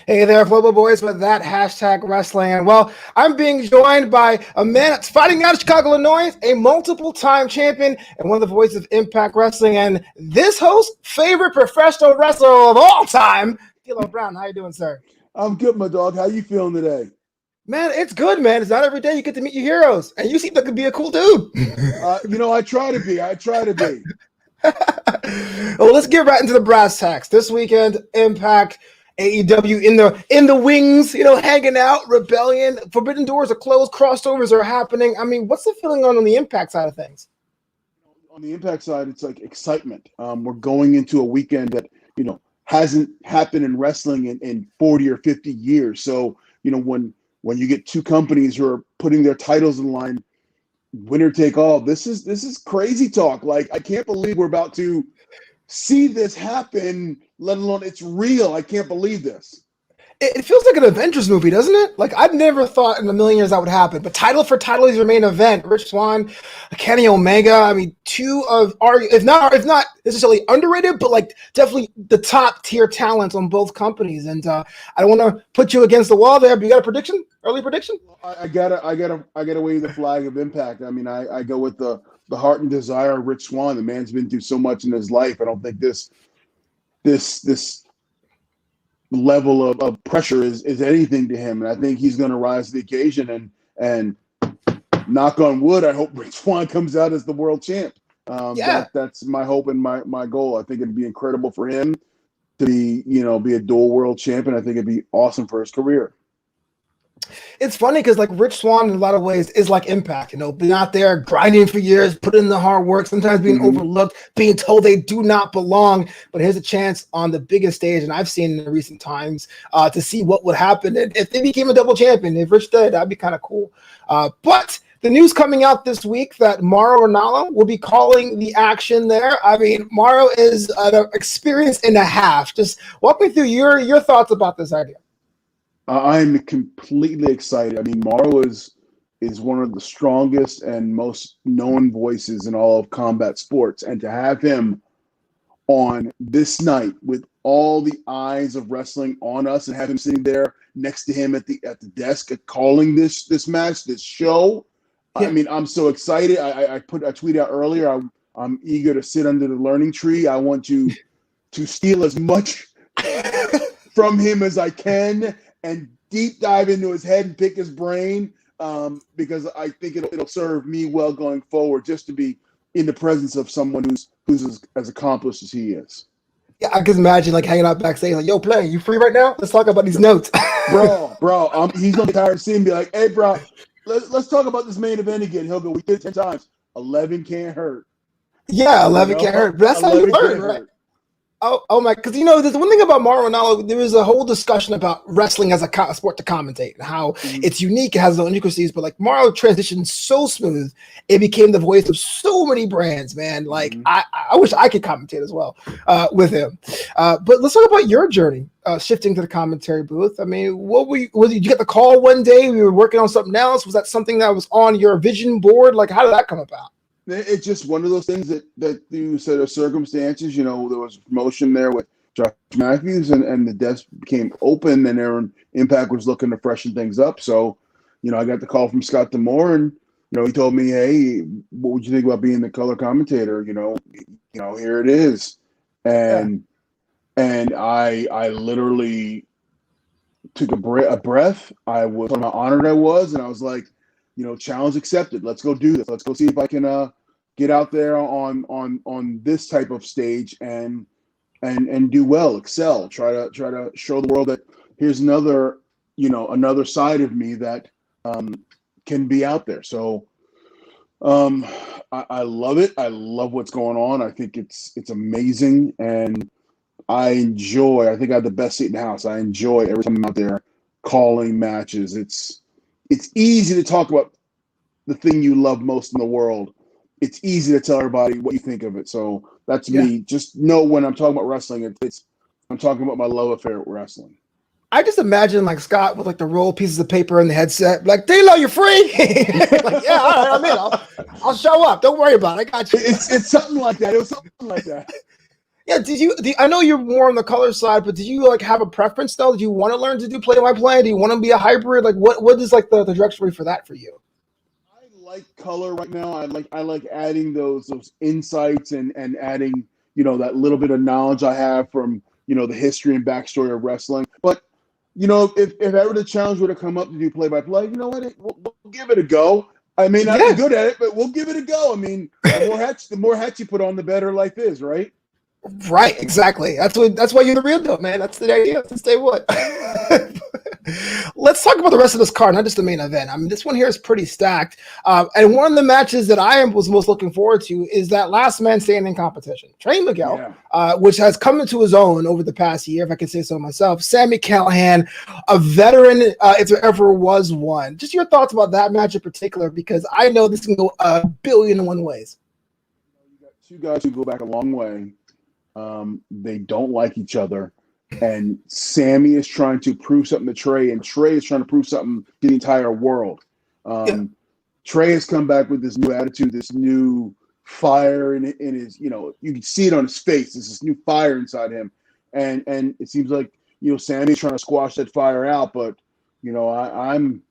Hey there, Global Boys, with that hashtag wrestling. And well, I'm being joined by a man that's fighting out of Chicago, Illinois, a multiple-time champion, and one of the voices of Impact Wrestling, and this host, favorite professional wrestler of all time, D'Lo Brown. How you doing, sir? I'm good, my dog. How you feeling today? Man, it's good, man. It's not every day you get to meet your heroes, and you seem like to be a cool dude. I try to be. Well, let's get right into the brass tacks. This weekend, Impact, AEW in the wings, hanging out. Rebellion, Forbidden Doors are closed, crossovers are happening. I mean, what's the feeling on the Impact side of things? On the Impact side, it's like excitement. We're going into a weekend that hasn't happened in wrestling in 40 or 50 years. So when you get two companies who are putting their titles in line, winner take all. This is crazy talk. Like, I can't believe we're about to see this happen, let alone it's real. I can't believe this. It feels like an Avengers movie, doesn't it? Like, I've never thought in a million years that would happen. But title for title is your main event. Rich Swann, Kenny Omega. I mean, two of if not necessarily underrated, but like definitely the top tier talents on both companies. And I don't want to put you against the wall there, but you got a prediction? Early prediction? I gotta wave the flag of Impact. I mean, I go with the heart and desire of Rich Swann. The man's been through so much in his life. I don't think this level of pressure is anything to him, and I think he's going to rise to the occasion. And knock on wood, I hope Rich Swann comes out as the world champ. That's my hope and my goal. I think it'd be incredible for him to be a dual world champion. I think it'd be awesome for his career. It's funny because like Rich Swann in a lot of ways is like Impact, being out there grinding for years, putting in the hard work, sometimes being overlooked, being told they do not belong. But here's a chance on the biggest stage, and I've seen in recent times to see what would happen if they became a double champion. If Rich did, that'd be kind of cool. But the news coming out this week that Mauro Ranallo will be calling the action there. I mean, Mauro is an experience and a half. Just walk me through your thoughts about this idea. I'm completely excited. I mean, Mauro is one of the strongest and most known voices in all of combat sports, and to have him on this night with all the eyes of wrestling on us, and have him sitting there next to him at the desk calling this match, this show. I mean, I'm so excited. I tweeted out earlier. I'm eager to sit under the learning tree. I want to steal as much from him as I can, and deep dive into his head and pick his brain, because I think it'll serve me well going forward, just to be in the presence of someone who's as accomplished as he is. Yeah, I can imagine like hanging out backstage, like, "Yo, Play, you free right now? Let's talk about these notes." bro, he's gonna be tired of seeing me like, "Hey, bro, let's talk about this main event again." He'll go, "We did it 10 times. 11 can't hurt." Yeah, 11 can't hurt. But that's how you learn, right? Oh my! Because there's one thing about Mauro Ranallo. There was a whole discussion about wrestling as a sport to commentate, and how it's unique, it has its own intricacies. But like Mauro transitioned so smooth, it became the voice of so many brands. Man, like I wish I could commentate as well with him. But let's talk about your journey shifting to the commentary booth. I mean, did you get the call one day? We were working on something else. Was that something that was on your vision board? Like, how did that come about? It's just one of those things that you said are circumstances. There was promotion there with Josh Matthews, and the desk became open, and Aaron Impact was looking to freshen things up. So, I got the call from Scott D'Amore, and he told me, "Hey, what would you think about being the color commentator? Here it is." And I literally took a breath. I was how honored I was, and I was like, challenge accepted. Let's go do this. Let's go see if I can get out there on this type of stage and do well, excel. Try to show the world that here's another side of me that can be out there. So I love it. I love what's going on. I think it's amazing, and I think I have the best seat in the house. I enjoy every time I'm out there calling matches. It's easy to talk about the thing you love most in the world. It's easy to tell everybody what you think of it. So that's me. Just know when I'm talking about wrestling, I'm talking about my love affair with wrestling. I just imagine like Scott with like the roll pieces of paper and the headset, like, "D'Lo, you're free." Like, yeah, all right, I'm in. I'll show up. Don't worry about it. I got you. It's something like that. It was something like that. Yeah, I know you're more on the color side, but did you like have a preference though? Do you want to learn to do play-by-play? Do you want to be a hybrid? Like what is like the trajectory for that for you? I like color right now. I like adding those insights and adding that little bit of knowledge I have from the history and backstory of wrestling. But if ever the challenge were to come up to do play by play, you know what? We'll give it a go. I may not be Yeah. good at it, but we'll give it a go. I mean, the more hats you put on, the better life is, right? Right, exactly. That's why you're the real deal, man. That's the idea. Let's stay what. Let's talk about the rest of this card, not just the main event. I mean, this one here is pretty stacked. And one of the matches that was most looking forward to is that last man standing competition. Trey Miguel, which has come into his own over the past year, if I can say so myself. Sami Callihan, a veteran, if there ever was one. Just your thoughts about that match in particular, because I know this can go a billion and one ways. You got two guys who go back a long way. They don't like each other. And Sami is trying to prove something to Trey, and Trey is trying to prove something to the entire world. Trey has come back with this new attitude, this new fire in his, you can see it on his face. There's this new fire inside him. And it seems like, Sami's trying to squash that fire out. But, I'm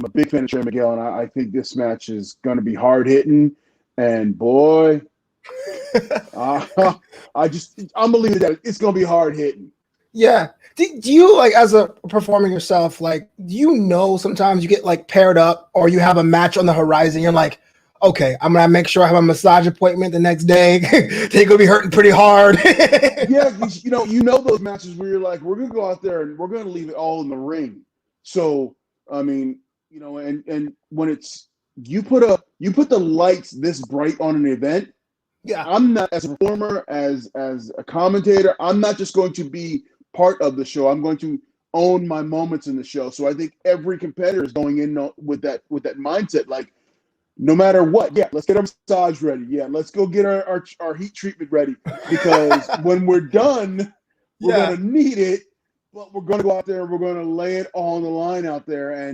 a big fan of Trey Miguel, and I think this match is going to be hard hitting. And boy, I'm believing that it's going to be hard hitting. Yeah. Do you, like, as a performer yourself, like, sometimes you get like paired up or you have a match on the horizon, you're like, okay, I'm gonna make sure I have a massage appointment the next day. They're gonna be hurting pretty hard. Yeah, those matches where you're like, we're gonna go out there and we're gonna leave it all in the ring. So I mean, and when it's you put the lights this bright on an event. Yeah, I'm not, as a performer, as a commentator, I'm not just going to be part of the show. I'm going to own my moments in the show. So I think every competitor is going in with that mindset. Like, no matter what, yeah, let's get our massage ready. Yeah, let's go get our heat treatment ready, because when we're done, we're going to need it. But we're going to go out there and we're going to lay it all on the line out there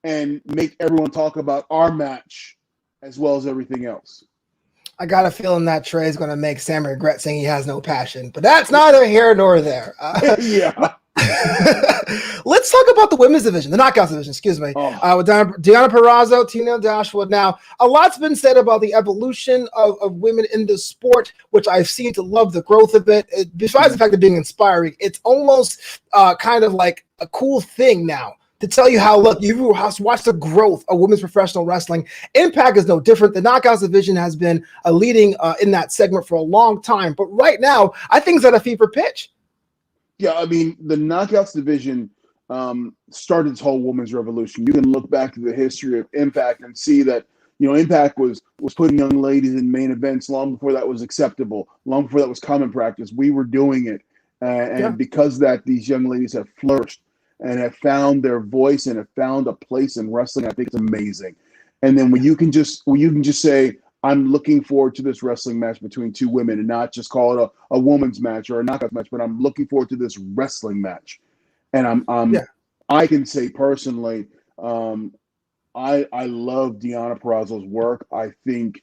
and make everyone talk about our match as well as everything else. I got a feeling that Trey is going to make Sami regret saying he has no passion, but that's neither here nor there. Yeah. Let's talk about the women's division, the knockouts division, excuse me. With Deonna Purrazzo, Tina Dashwood. Now, a lot's been said about the evolution of women in the sport, which I've seen to love the growth of it. Besides the fact of being inspiring, it's almost kind of like a cool thing now to tell you how, look, you've watched the growth of women's professional wrestling. Impact is no different. The knockouts division has been leading in that segment for a long time. But right now, I think it's at a fever pitch. Yeah, I mean, the knockouts division started this whole women's revolution. You can look back to the history of Impact and see that, Impact was putting young ladies in main events long before that was acceptable, long before that was common practice. We were doing it. And because of that, these young ladies have flourished and have found their voice and have found a place in wrestling. I think it's amazing. And then when you can just say, I'm looking forward to this wrestling match between two women, and not just call it a woman's match or a knockout match, but I'm looking forward to this wrestling match. And I can say personally, I love Deonna Purrazzo's work. I think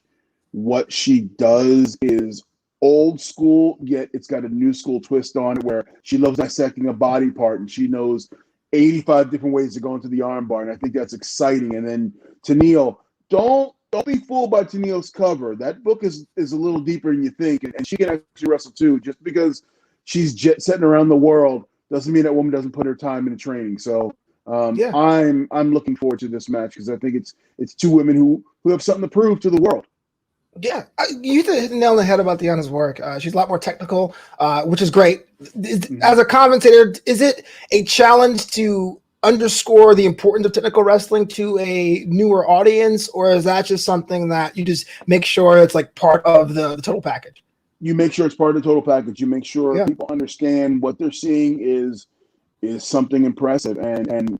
what she does is old school, yet it's got a new school twist on it, where she loves dissecting a body part and she knows 85 different ways to go into the armbar. And I think that's exciting. And then Tenille, don't be fooled by Tenille's cover. That book is a little deeper than you think. And she can actually wrestle too. Just because she's jet setting around the world doesn't mean that woman doesn't put her time into training. So I'm looking forward to this match, because I think it's two women who have something to prove to the world. Yeah, you hit the nail on the head about Deonna's work. She's a lot more technical, which is great. As a commentator, is it a challenge to underscore the importance of technical wrestling to a newer audience, or is that just something that you just make sure it's like part of the total package? You make sure it's part of the total package. You make sure people understand what they're seeing is something impressive, and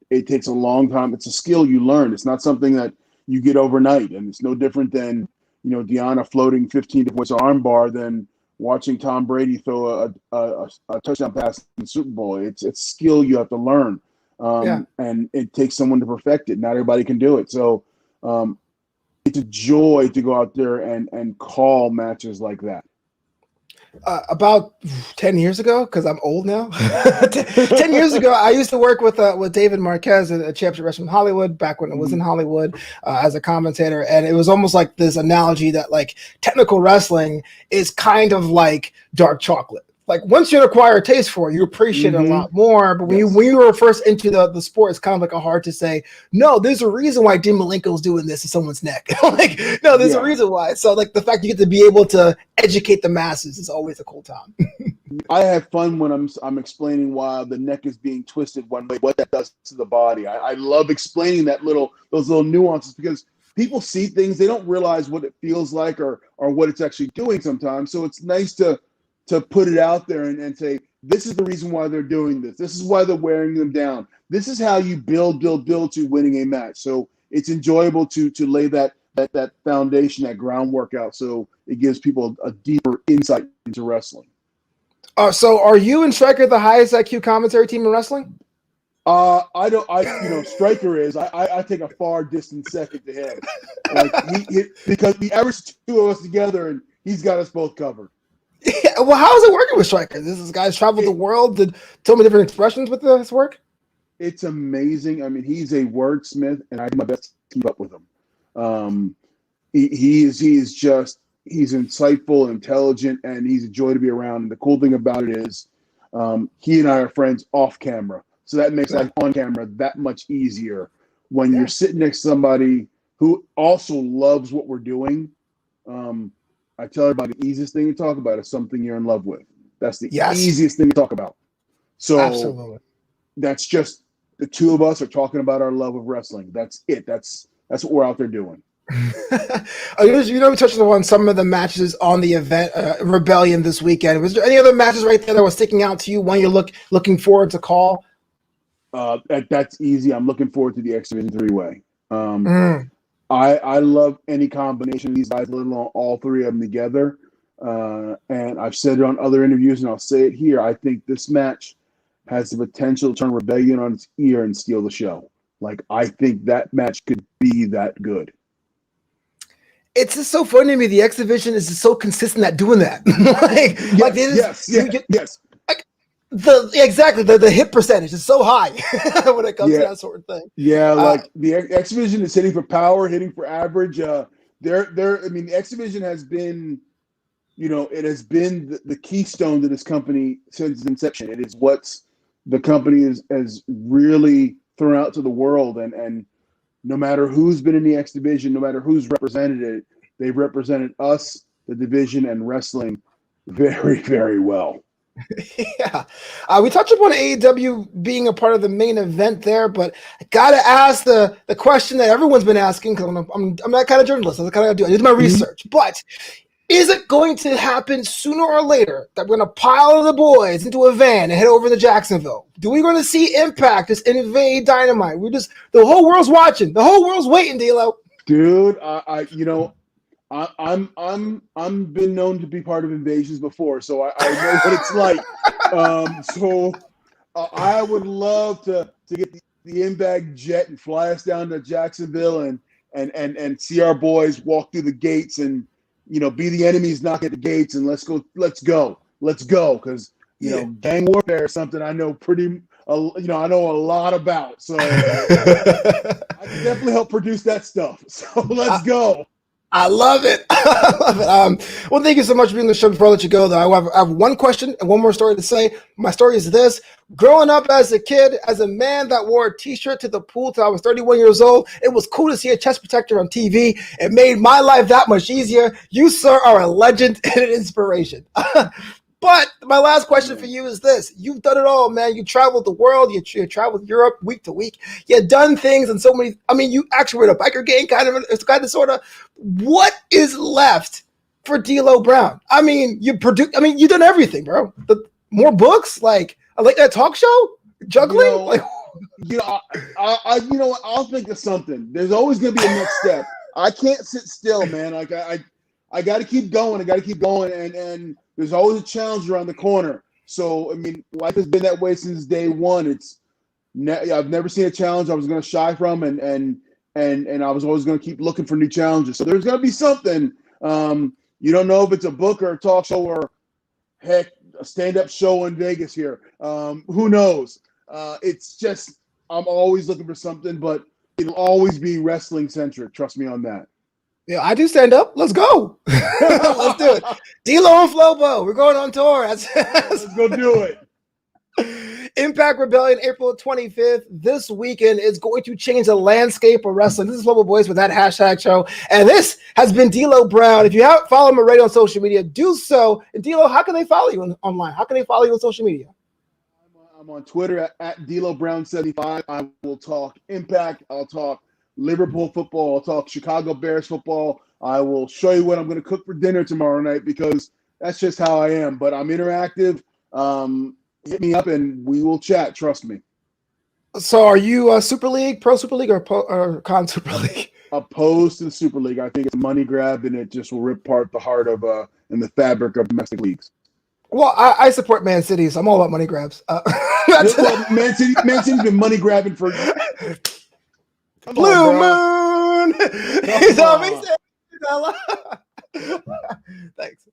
it takes a long time. It's a skill you learn. It's not something that you get overnight, and it's no different than Deonna floating 15 different ways to armbar than watching Tom Brady throw a touchdown pass in the Super Bowl. It's skill you have to learn, and it takes someone to perfect it. Not everybody can do it. So it's a joy to go out there and call matches like that. About 10 years ago, because I'm old now. 10 years ago, I used to work with David Marquez at Championship Wrestling Hollywood back when it was in Hollywood as a commentator. And it was almost like this analogy that like technical wrestling is kind of like dark chocolate. Like once you acquire a taste for it, you appreciate it a lot more. But when you were first into the sport, it's kind of like hard to say, no, there's a reason why Dean Malenko's doing this to someone's neck. Like, no, there's a reason why. So like the fact you get to be able to educate the masses is always a cool time. I have fun when I'm explaining why the neck is being twisted one way, what that does to the body. I love explaining those little nuances because people see things, they don't realize what it feels like or what it's actually doing sometimes. So it's nice to put it out there and say, this is the reason why they're doing this. This is why they're wearing them down. This is how you build to winning a match. So it's enjoyable to lay that foundation, that groundwork out. So it gives people a deeper insight into wrestling. So are you and Stryker the highest IQ commentary team in wrestling? Stryker is. I take a far distant second to him. Like because we average two of us together and he's got us both covered. Yeah, well, how is it working with Stryker? This guy's traveled the world, did so many different expressions with his work. It's amazing. I mean, he's a wordsmith, and I do my best to keep up with him. He's insightful, intelligent, and he's a joy to be around. And the cool thing about it is, he and I are friends off camera, so that makes life on camera that much easier. When you're sitting next to somebody who also loves what we're doing. I tell everybody the easiest thing to talk about is something you're in love with. That's the easiest thing to talk about. So absolutely. That's just the two of us are talking about our love of wrestling. That's it. That's what we're out there doing. We touched on some of the matches on the event Rebellion this weekend. Was there any other matches right there that was sticking out to you? One you're looking forward to call? That's easy. I'm looking forward to the X Division 3-way. I love any combination of these guys, let alone all three of them together. And I've said it on other interviews, and I'll say it here. I think this match has the potential to turn Rebellion on its ear and steal the show. Like, I think that match could be that good. It's just so funny to me. The X Division is just so consistent at doing that. Yes. The hit percentage is so high when it comes to that sort of thing. Yeah, the X Division is hitting for power, hitting for average. The X Division has been, it has been the keystone to this company since its inception. It is what the company has really thrown out to the world, and no matter who's been in the X Division, no matter who's represented it, they've represented us, the division, and wrestling very, very well. Yeah, we touched upon AEW being a part of the main event there, but I gotta ask the question that everyone's been asking because I'm that kind of journalist. I do my research. But is it going to happen sooner or later that we're gonna pile the boys into a van and head over to Jacksonville? Do we going to see Impact just invade Dynamite? The whole world's watching. The whole world's waiting, D'Lo. Dude, I'm been known to be part of invasions before, so I know what it's like. I would love to get the Impact jet and fly us down to Jacksonville and see our boys walk through the gates and be the enemies knocking at the gates and let's go because gang warfare is something I know I know a lot about. So I can definitely help produce that stuff. So let's go. I love it. Well, thank you so much for being on the show. Before I let you go, though, I have one question and one more story to say. My story is this. Growing up as a kid, as a man that wore a T-shirt to the pool till I was 31 years old, it was cool to see a chest protector on TV. It made my life that much easier. You, sir, are a legend and an inspiration. But my last question for you is this. You've done it all, man. You traveled the world. You traveled Europe week to week. You've done things and so many. You actually were in a biker gang, sort of. What is left for D'Lo Brown? You've done everything, bro. More books, like a late night talk show, juggling. I'll think of something. There's always going to be a next step. I can't sit still, man. Like I got to keep going. And there's always a challenge around the corner. So, life has been that way since day one. I've never seen a challenge I was going to shy from, and I was always going to keep looking for new challenges. So there's going to be something. You don't know if it's a book or a talk show or heck, a stand-up show in Vegas here. Who knows? It's just I'm always looking for something, but it'll always be wrestling centric. Trust me on that. Yeah, I do stand up. Let's go. Let's do it. D'Lo and Flobo, we're going on tour. Let's go do it. Impact Rebellion, April 25th. This weekend is going to change the landscape of wrestling. This is Flobo Boys with that hashtag show. And this has been D'Lo Brown. If you haven't followed him already on social media, do so. And D'Lo, how can they follow you online? How can they follow you on social media? I'm on Twitter at D'Lo Brown 75. I will talk Impact. I'll talk Liverpool football. I'll talk Chicago Bears football. I will show you what I'm going to cook for dinner tomorrow night because that's just how I am. But I'm interactive. Hit me up and we will chat. Trust me. So are you a Super League, Pro Super League, or Con Super League? Opposed to the Super League. I think it's a money grab and it just will rip apart the heart of and the fabric of domestic leagues. Well, I support Man City, so I'm all about money grabs. Man City's been money grabbing for Blue Moon. He's on me. Thanks.